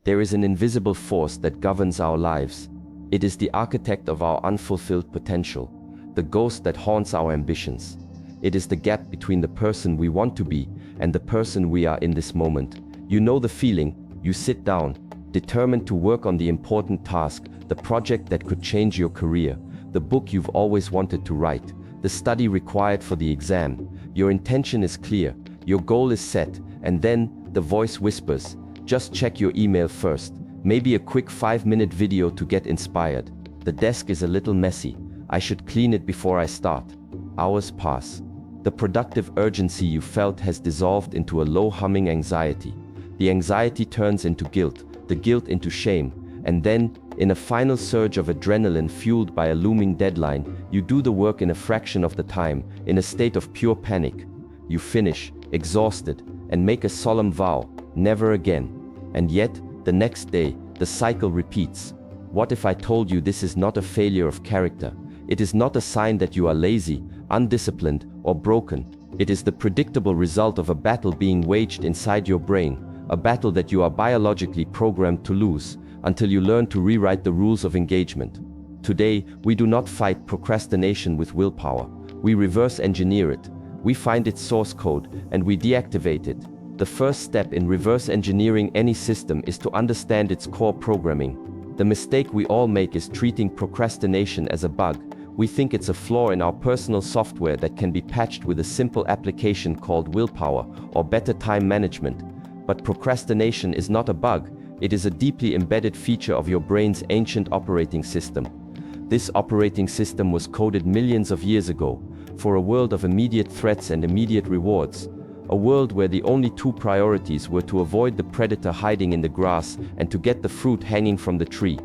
There is an invisible force that governs our lives. It is the architect of our unfulfilled potential, the ghost that haunts our ambitions. It is the gap between the person we want to be and the person we are in this moment. You know the feeling. You sit down, determined to work on the important task, the project that could change your career, the book you've always wanted to write, the study required for the exam. Your intention is clear, your goal is set, and then the voice whispers, just check your email first, maybe a quick 5-minute video to get inspired. The desk is a little messy, I should clean it before I start. Hours pass. The productive urgency you felt has dissolved into a low-humming anxiety. The anxiety turns into guilt, the guilt into shame, and then, in a final surge of adrenaline fueled by a looming deadline, you do the work in a fraction of the time, in a state of pure panic. You finish, exhausted, and make a solemn vow, never again. And yet, the next day, the cycle repeats. What if I told you this is not a failure of character? It is not a sign that you are lazy, undisciplined, or broken. It is the predictable result of a battle being waged inside your brain, a battle that you are biologically programmed to lose, until you learn to rewrite the rules of engagement. Today, we do not fight procrastination with willpower. We reverse engineer it. We find its source code, and we deactivate it. The first step in reverse engineering any system is to understand its core programming. The mistake we all make is treating procrastination as a bug. We think it's a flaw in our personal software that can be patched with a simple application called willpower or better time management. But procrastination is not a bug. It is a deeply embedded feature of your brain's ancient operating system. This operating system was coded millions of years ago for a world of immediate threats and immediate rewards. A world where the only two priorities were to avoid the predator hiding in the grass and to get the fruit hanging from the tree.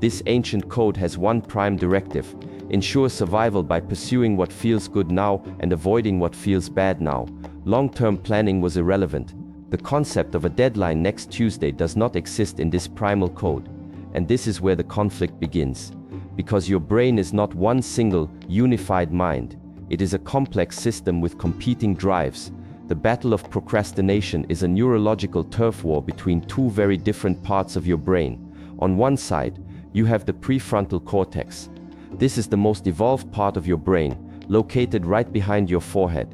This ancient code has one prime directive: ensure survival by pursuing what feels good now and avoiding what feels bad now. Long-term planning was irrelevant. The concept of a deadline next Tuesday does not exist in this primal code. And this is where the conflict begins. Because your brain is not one single, unified mind. It is a complex system with competing drives. The battle of procrastination is a neurological turf war between two very different parts of your brain. On one side, you have the prefrontal cortex. This is the most evolved part of your brain, located right behind your forehead.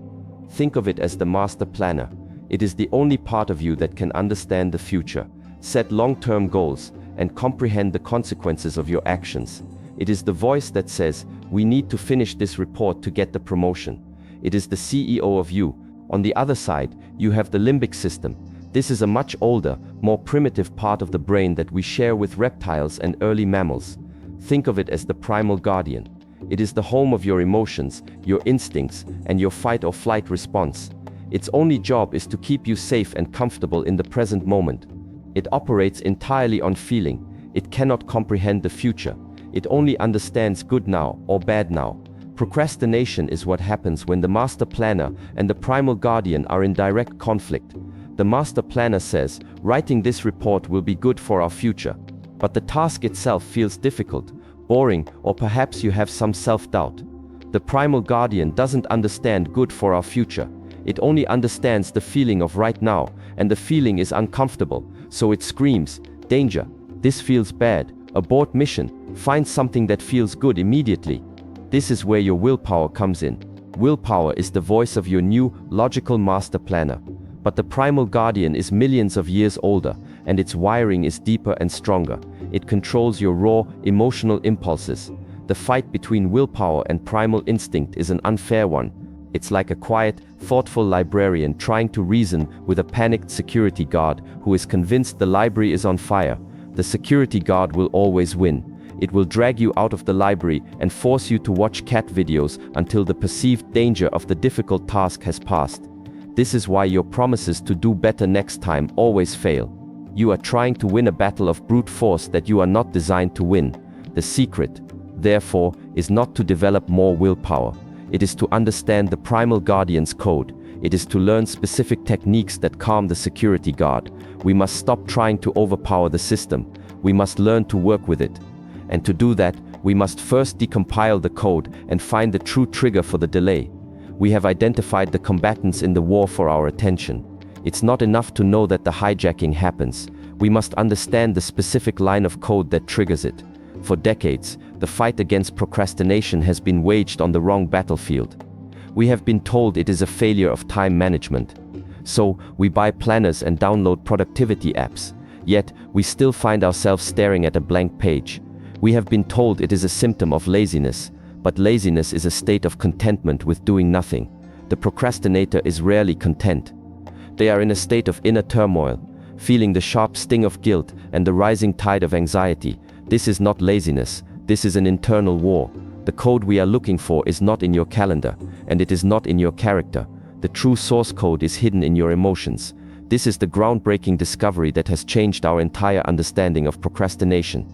Think of it as the master planner. It is the only part of you that can understand the future, set long-term goals, and comprehend the consequences of your actions. It is the voice that says, we need to finish this report to get the promotion. It is the CEO of you. On the other side, you have the limbic system. This is a much older, more primitive part of the brain that we share with reptiles and early mammals. Think of it as the primal guardian. It is the home of your emotions, your instincts, and your fight or flight response. Its only job is to keep you safe and comfortable in the present moment. It operates entirely on feeling. It cannot comprehend the future. It only understands good now or bad now. Procrastination is what happens when the master planner and the primal guardian are in direct conflict. The master planner says, writing this report will be good for our future. But the task itself feels difficult, boring, or perhaps you have some self-doubt. The primal guardian doesn't understand good for our future. It only understands the feeling of right now, and the feeling is uncomfortable, so it screams, danger, this feels bad, abort mission, find something that feels good immediately. This is where your willpower comes in. Willpower is the voice of your new, logical master planner. But the primal guardian is millions of years older, and its wiring is deeper and stronger. It controls your raw, emotional impulses. The fight between willpower and primal instinct is an unfair one. It's like a quiet, thoughtful librarian trying to reason with a panicked security guard who is convinced the library is on fire. The security guard will always win. It will drag you out of the library and force you to watch cat videos until the perceived danger of the difficult task has passed. This is why your promises to do better next time always fail. You are trying to win a battle of brute force that you are not designed to win. The secret, therefore, is not to develop more willpower. It is to understand the primal guardian's code. It is to learn specific techniques that calm the security guard. We must stop trying to overpower the system. We must learn to work with it. And to do that, we must first decompile the code and find the true trigger for the delay. We have identified the combatants in the war for our attention. It's not enough to know that the hijacking happens. we must understand the specific line of code that triggers it. For decades, the fight against procrastination has been waged on the wrong battlefield. We have been told it is a failure of time management. So, we buy planners and download productivity apps. Yet, we still find ourselves staring at a blank page. We have been told it is a symptom of laziness, but laziness is a state of contentment with doing nothing. The procrastinator is rarely content. They are in a state of inner turmoil, feeling the sharp sting of guilt and the rising tide of anxiety. This is not laziness, this is an internal war. The code we are looking for is not in your calendar, and it is not in your character. The true source code is hidden in your emotions. This is the groundbreaking discovery that has changed our entire understanding of procrastination.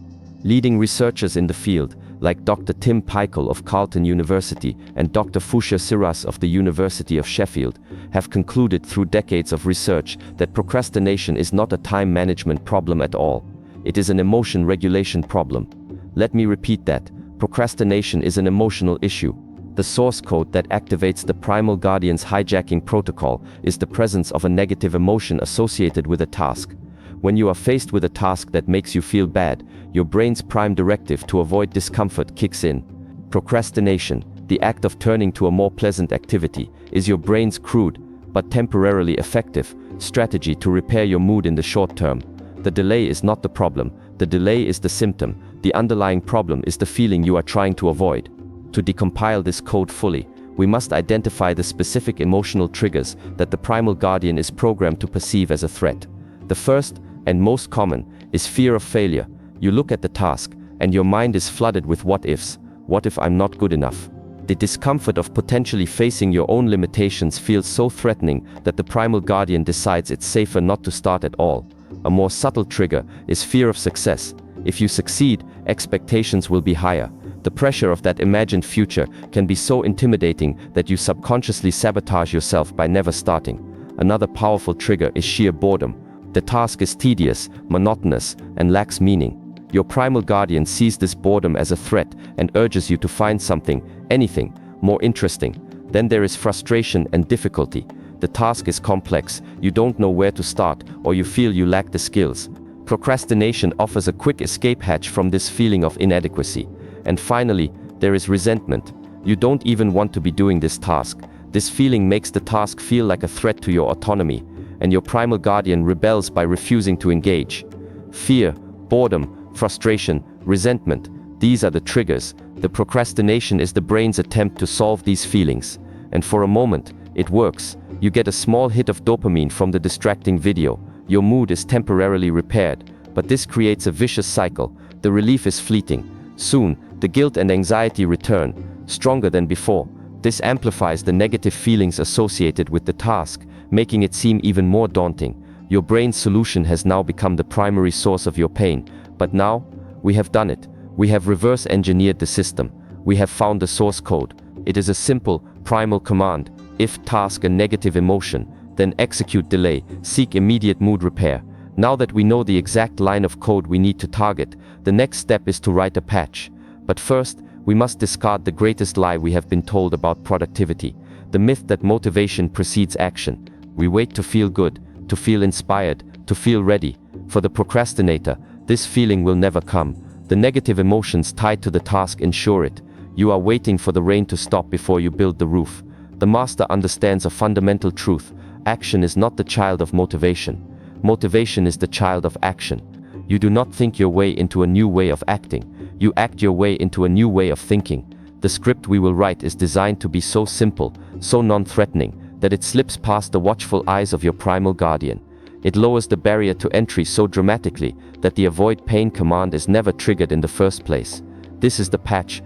Leading researchers in the field, like Dr. Tim Pychyl of Carleton University and Dr. Foucher Siras of the University of Sheffield, have concluded through decades of research that procrastination is not a time management problem at all. It is an emotion regulation problem. Let me repeat that. Procrastination is an emotional issue. The source code that activates the primal guardian's hijacking protocol is the presence of a negative emotion associated with a task. When you are faced with a task that makes you feel bad, your brain's prime directive to avoid discomfort kicks in. Procrastination, the act of turning to a more pleasant activity, is your brain's crude, but temporarily effective, strategy to repair your mood in the short term. The delay is not the problem, the delay is the symptom. The underlying problem is the feeling you are trying to avoid. To decompile this code fully, we must identify the specific emotional triggers that the primal guardian is programmed to perceive as a threat. The first, and most common, is fear of failure. You look at the task, and your mind is flooded with what-ifs. What if I'm not good enough? The discomfort of potentially facing your own limitations feels so threatening that the primal guardian decides it's safer not to start at all. A more subtle trigger is fear of success. If you succeed, expectations will be higher. The pressure of that imagined future can be so intimidating that you subconsciously sabotage yourself by never starting. Another powerful trigger is sheer boredom. The task is tedious, monotonous, and lacks meaning. Your primal guardian sees this boredom as a threat and urges you to find something, anything, more interesting. Then there is frustration and difficulty. The task is complex, you don't know where to start, or you feel you lack the skills. Procrastination offers a quick escape hatch from this feeling of inadequacy. And finally, there is resentment. You don't even want to be doing this task. This feeling makes the task feel like a threat to your autonomy, and your primal guardian rebels by refusing to engage. Fear, boredom, frustration, resentment, these are the triggers. The procrastination is the brain's attempt to solve these feelings. And for a moment, it works. You get a small hit of dopamine from the distracting video. Your mood is temporarily repaired, but this creates a vicious cycle. The relief is fleeting. Soon, the guilt and anxiety return, stronger than before. This amplifies the negative feelings associated with the task, making it seem even more daunting. Your brain's solution has now become the primary source of your pain. But now, we have done it. We have reverse engineered the system. We have found the source code. It is a simple, primal command. If task a negative emotion, then execute delay, seek immediate mood repair. Now that we know the exact line of code we need to target, the next step is to write a patch. But first, we must discard the greatest lie we have been told about productivity, the myth that motivation precedes action. We wait to feel good, to feel inspired, to feel ready. For the procrastinator, this feeling will never come. The negative emotions tied to the task ensure it. You are waiting for the rain to stop before you build the roof. The master understands a fundamental truth. Action is not the child of motivation. Motivation is the child of action. You do not think your way into a new way of acting. You act your way into a new way of thinking. The script we will write is designed to be so simple, so non-threatening, that it slips past the watchful eyes of your primal guardian. It lowers the barrier to entry so dramatically that the avoid pain command is never triggered in the first place. This is the patch.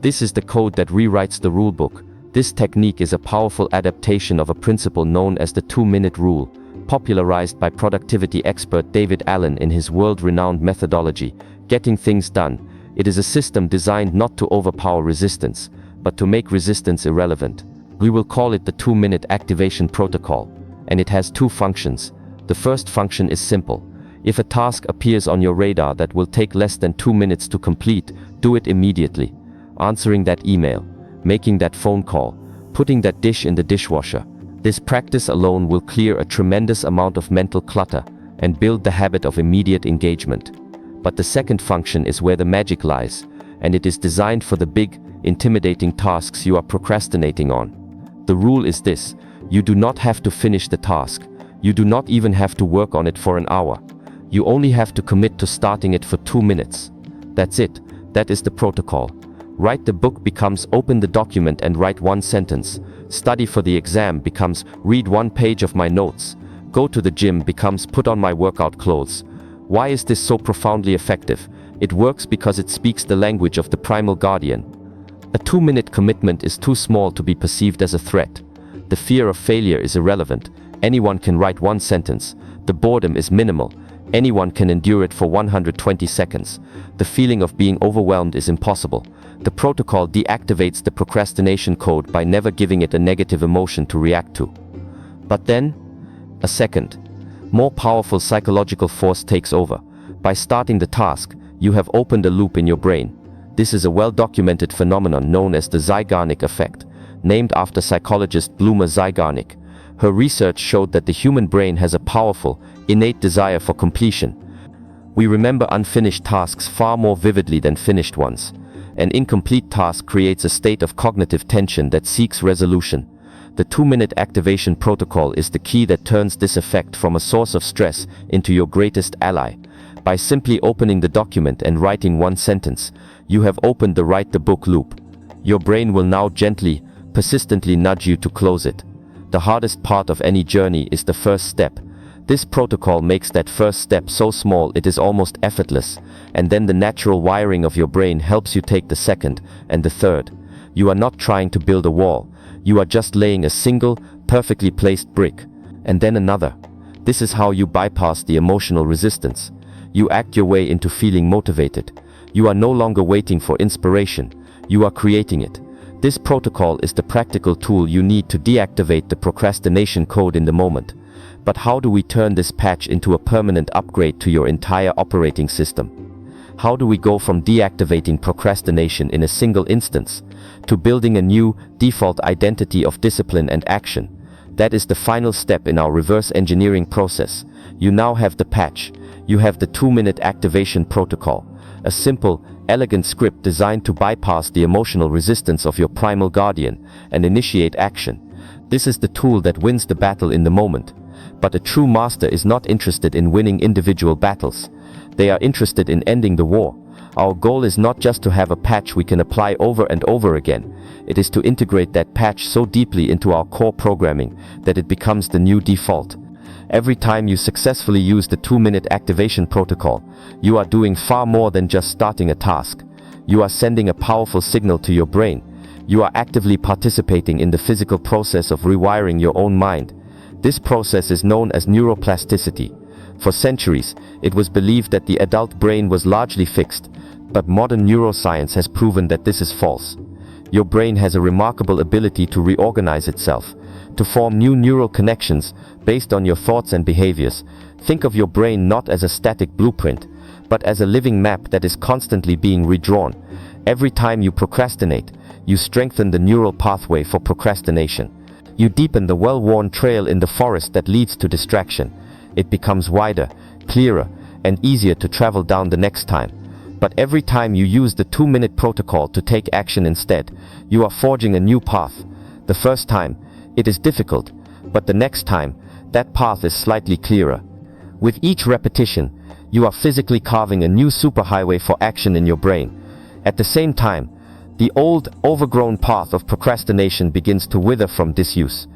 This is the code that rewrites the rulebook. This technique is a powerful adaptation of a principle known as the 2-minute rule, popularized by productivity expert David Allen in his world-renowned methodology, Getting Things Done. It is a system designed not to overpower resistance, but to make resistance irrelevant. We will call it the 2-minute activation protocol, and it has two functions. The first function is simple. If a task appears on your radar that will take less than 2 minutes to complete, do it immediately. Answering that email, making that phone call, putting that dish in the dishwasher. This practice alone will clear a tremendous amount of mental clutter, and build the habit of immediate engagement. But the second function is where the magic lies, and it is designed for the big, intimidating tasks you are procrastinating on. The rule is this: you do not have to finish the task. You do not even have to work on it for an hour. You only have to commit to starting it for 2 minutes. That's it. That is the protocol. Write the book becomes open the document and write one sentence. Study for the exam becomes read 1 page of my notes. Go to the gym becomes put on my workout clothes. Why is this so profoundly effective? It works because it speaks the language of the primal guardian. A 2-minute commitment is too small to be perceived as a threat. The fear of failure is irrelevant. Anyone can write 1 sentence. The boredom is minimal. Anyone can endure it for 120 seconds. The feeling of being overwhelmed is impossible. The protocol deactivates the procrastination code by never giving it a negative emotion to react to. But then, a second, more powerful psychological force takes over. By starting the task, you have opened a loop in your brain. This is a well-documented phenomenon known as the Zeigarnik effect, named after psychologist Bluma Zeigarnik. Her research showed that the human brain has a powerful, innate desire for completion. We remember unfinished tasks far more vividly than finished ones. An incomplete task creates a state of cognitive tension that seeks resolution. The 2-minute activation protocol is the key that turns this effect from a source of stress into your greatest ally. By simply opening the document and writing 1 sentence, you have opened the write the book loop. Your brain will now gently, persistently nudge you to close it. The hardest part of any journey is the first step. This protocol makes that first step so small it is almost effortless, and then the natural wiring of your brain helps you take the second and the third. You are not trying to build a wall. You are just laying a single, perfectly placed brick, and then another. This is how you bypass the emotional resistance. You act your way into feeling motivated. You are no longer waiting for inspiration. You are creating it. This protocol is the practical tool you need to deactivate the procrastination code in the moment. But how do we turn this patch into a permanent upgrade to your entire operating system? How do we go from deactivating procrastination in a single instance to building a new, default identity of discipline and action? That is the final step in our reverse engineering process. You now have the patch. You have the 2-minute activation protocol. A simple, elegant script designed to bypass the emotional resistance of your primal guardian and initiate action. This is the tool that wins the battle in the moment. But a true master is not interested in winning individual battles. They are interested in ending the war. Our goal is not just to have a patch we can apply over and over again. It is to integrate that patch so deeply into our core programming that it becomes the new default. Every time you successfully use the 2-minute activation protocol, you are doing far more than just starting a task. You are sending a powerful signal to your brain. You are actively participating in the physical process of rewiring your own mind. This process is known as neuroplasticity. For centuries, it was believed that the adult brain was largely fixed, but modern neuroscience has proven that this is false. Your brain has a remarkable ability to reorganize itself, to form new neural connections based on your thoughts and behaviors. Think of your brain not as a static blueprint, but as a living map that is constantly being redrawn. Every time you procrastinate, you strengthen the neural pathway for procrastination. You deepen the well-worn trail in the forest that leads to distraction. It becomes wider, clearer, and easier to travel down the next time. But every time you use the 2-minute protocol to take action instead, you are forging a new path. The first time, it is difficult, but the next time, that path is slightly clearer. With each repetition, you are physically carving a new superhighway for action in your brain. At the same time, the old, overgrown path of procrastination begins to wither from disuse.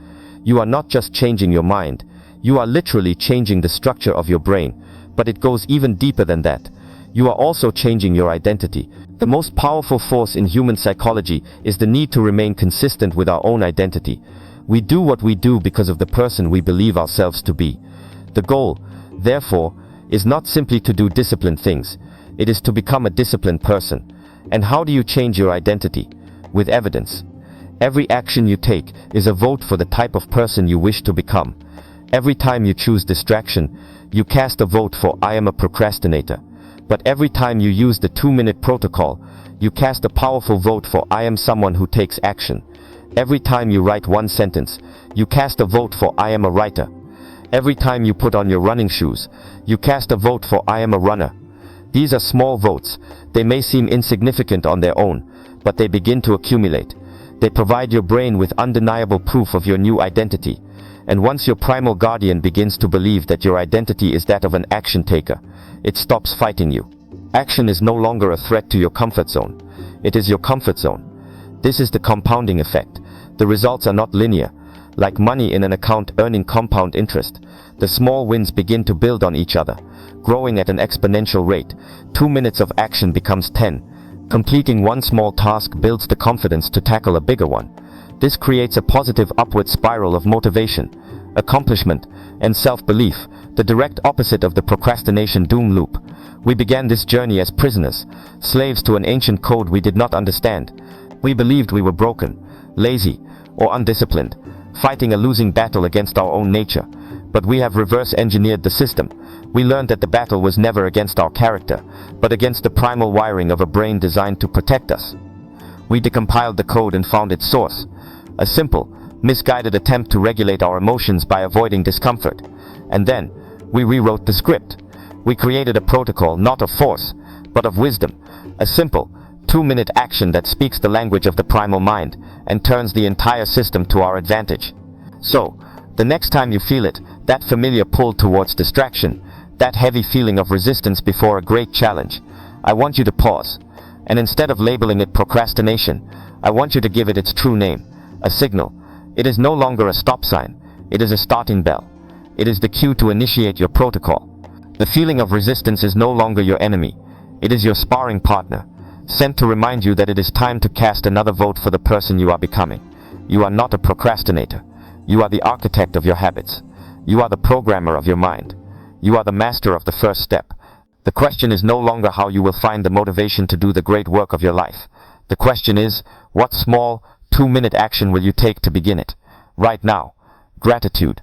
You are not just changing your mind, you are literally changing the structure of your brain, but it goes even deeper than that. You are also changing your identity. The most powerful force in human psychology is the need to remain consistent with our own identity. We do what we do because of the person we believe ourselves to be. The goal, therefore, is not simply to do disciplined things. It is to become a disciplined person. And how do you change your identity? With evidence. Every action you take is a vote for the type of person you wish to become. Every time you choose distraction, you cast a vote for I am a procrastinator. But every time you use the 2-minute protocol, you cast a powerful vote for I am someone who takes action. Every time you write 1 sentence, you cast a vote for I am a writer. Every time you put on your running shoes, you cast a vote for "I am a runner." These are small votes. They may seem insignificant on their own, but they begin to accumulate. They provide your brain with undeniable proof of your new identity. And once your primal guardian begins to believe that your identity is that of an action taker, it stops fighting you. Action is no longer a threat to your comfort zone. It is your comfort zone. This is the compounding effect. The results are not linear. Like money in an account earning compound interest, the small wins begin to build on each other, growing at an exponential rate. 2 minutes of action becomes 10. Completing one small task builds the confidence to tackle a bigger one. This creates a positive upward spiral of motivation, accomplishment, and self-belief, the direct opposite of the procrastination doom loop. We began this journey as prisoners, slaves to an ancient code we did not understand. We believed we were broken, lazy, or undisciplined, fighting a losing battle against our own nature. But we have reverse-engineered the system. We learned that the battle was never against our character, but against the primal wiring of a brain designed to protect us. We decompiled the code and found its source. A simple, misguided attempt to regulate our emotions by avoiding discomfort. And then, we rewrote the script. We created a protocol not of force, but of wisdom. A simple, 2-minute action that speaks the language of the primal mind and turns the entire system to our advantage. So, the next time you feel it, that familiar pull towards distraction, that heavy feeling of resistance before a great challenge, I want you to pause. And instead of labeling it procrastination, I want you to give it its true name, a signal. It is no longer a stop sign. It is a starting bell. It is the cue to initiate your protocol. The feeling of resistance is no longer your enemy. It is your sparring partner, sent to remind you that it is time to cast another vote for the person you are becoming. You are not a procrastinator. You are the architect of your habits. You are the programmer of your mind. You are the master of the first step. The question is no longer how you will find the motivation to do the great work of your life. The question is, what small, 2-minute action will you take to begin it? Right now. Gratitude.